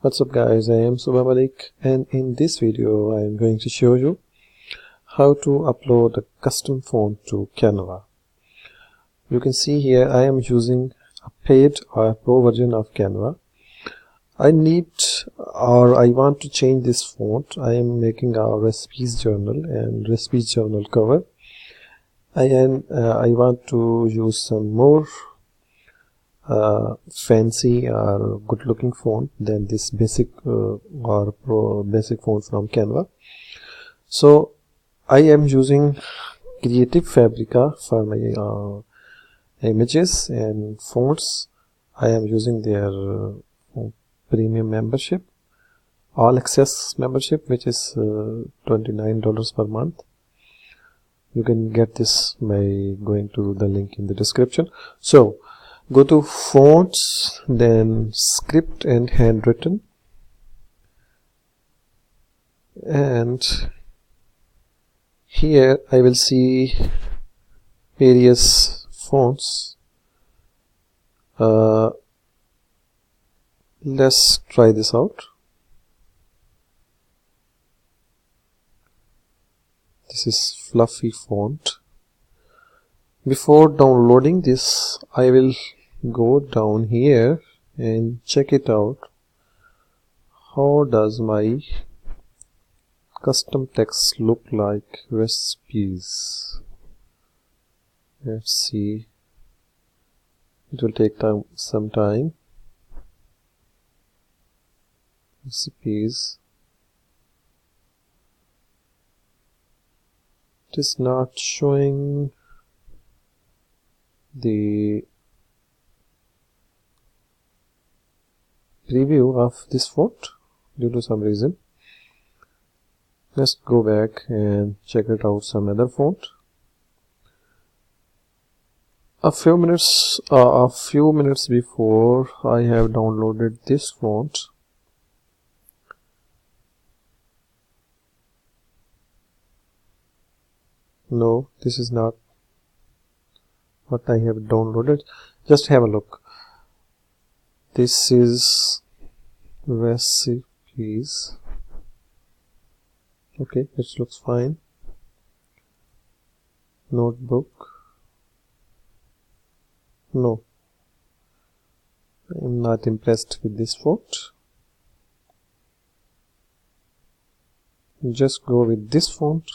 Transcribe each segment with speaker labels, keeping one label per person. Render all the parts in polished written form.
Speaker 1: What's up guys, I am Subha Malik, and in this video I am going to show you how to upload a custom font to Canva. You can see here I am using a paid or pro version of Canva. I want to change this font. I am making a recipes journal and recipes journal cover. I want to use some more fancy or good looking font than this basic basic font from Canva. So I am using Creative Fabrica for my images and fonts. I am using their premium membership, all access membership, which is $29 per month. You can get this by going to the link in the description. So go to fonts, then script and handwritten, and here I will see various fonts. Let's try this out. This is fluffy font. Before downloading this, I will go down here and check it out. How does my custom text look like? Recipes. Let's see. It will take some time. Recipes. It is not showing the preview of this font due to some reason. Let's go back and check it out some other font. A few minutes before I have downloaded this font. No, this is not what I have downloaded. Just have a look. This is recipes. Okay, it looks fine. Notebook. No, I am not impressed with this font. Just go with this font,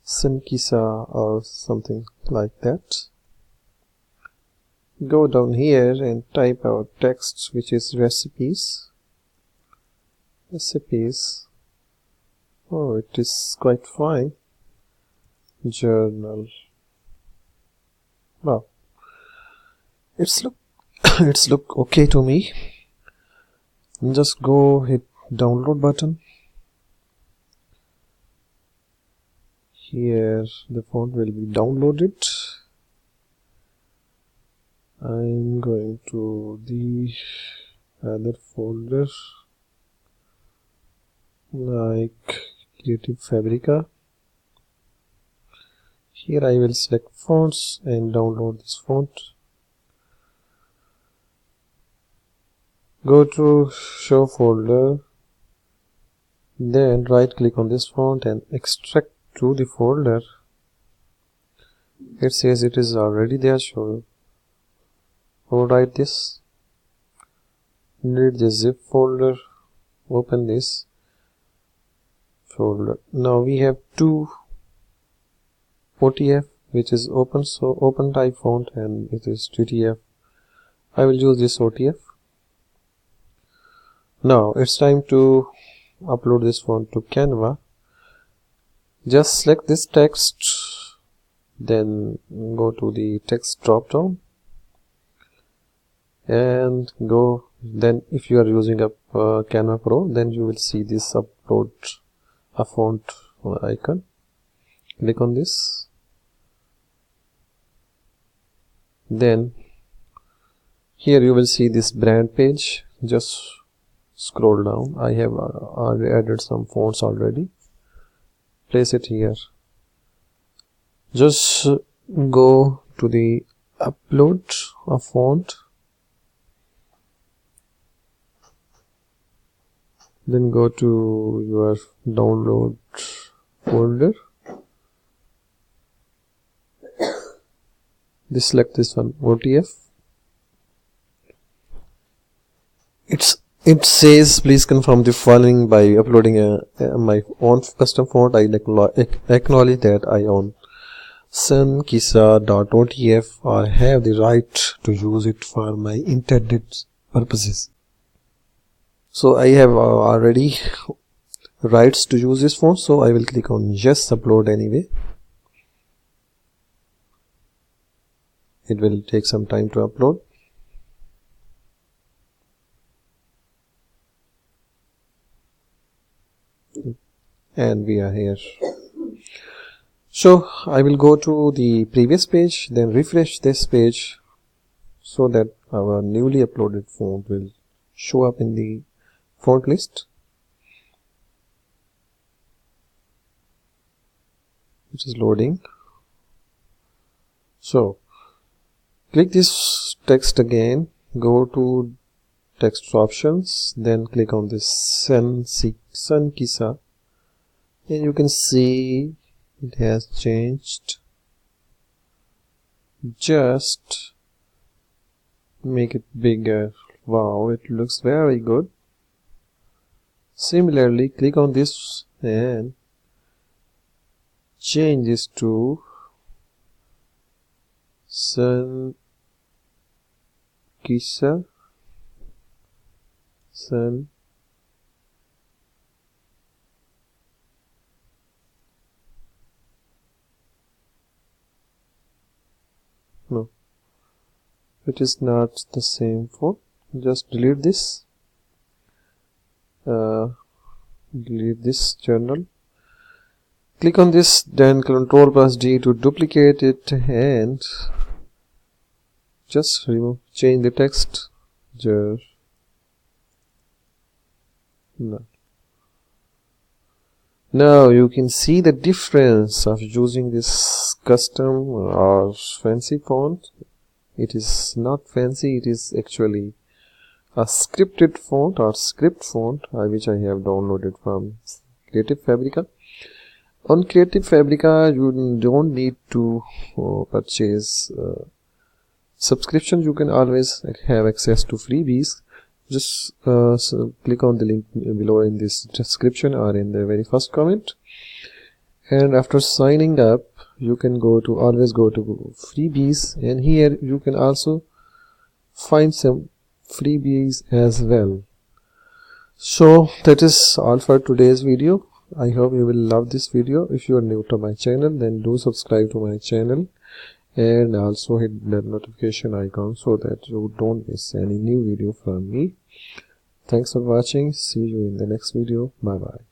Speaker 1: Simkisa or something like that. Go down here and type out text, which is recipes. Recipes. Oh, it is quite fine. Journal. Wow, it's look okay to me. Just go hit download button. Here the font will be downloaded. I'm going to the other folder like Creative Fabrica. Here I will select fonts and download this font. Go to show folder, then right click on this font and extract to the folder. It says it is already there, so overwrite this. Need the zip folder, open this folder. Now we have two OTF, which is open type font, and it is TTF. I will use this OTF. Now it's time to upload this font to Canva. Just select this text, then go to the text drop down and go. Then if you are using a Canva Pro, then you will see this upload a font icon. Click on this. Then here you will see this brand page. Just scroll down. I have added some fonts already. Place it here. Just go to the upload a font Then go to your download folder. Select this one, OTF. It says please confirm the following by uploading my own custom font. I acknowledge that I own sunkisa.otf or have the right to use it for my intended purposes. So I have already rights to use this font, so I will click on yes, upload anyway. It will take some time to upload. And we are here. So I will go to the previous page, then refresh this page so that our newly uploaded font will show up in the font list, which is loading. So click this text again, go to text options, then click on this Sunkisa, and you can see it has changed. Just make it bigger. Wow, it looks very good. Similarly, click on this and change this to Sunkisa. No, it is not the same font. Just delete this. Delete this journal. Click on this, then Ctrl+D to duplicate it and just change the text. No. Now you can see the difference of using this custom or fancy font. It is not fancy, it is actually a scripted font or script font which I have downloaded from Creative Fabrica. On Creative Fabrica you don't need to purchase subscription. You can always have access to freebies. Just click on the link below in this description or in the very first comment, and after signing up you can always go to freebies, and here you can also find some freebies as well. So that is all for today's video. I hope you will love this video. If you are new to my channel, then do subscribe to my channel and also hit the notification icon so that you don't miss any new video from me. Thanks for watching. See you in the next video. Bye bye.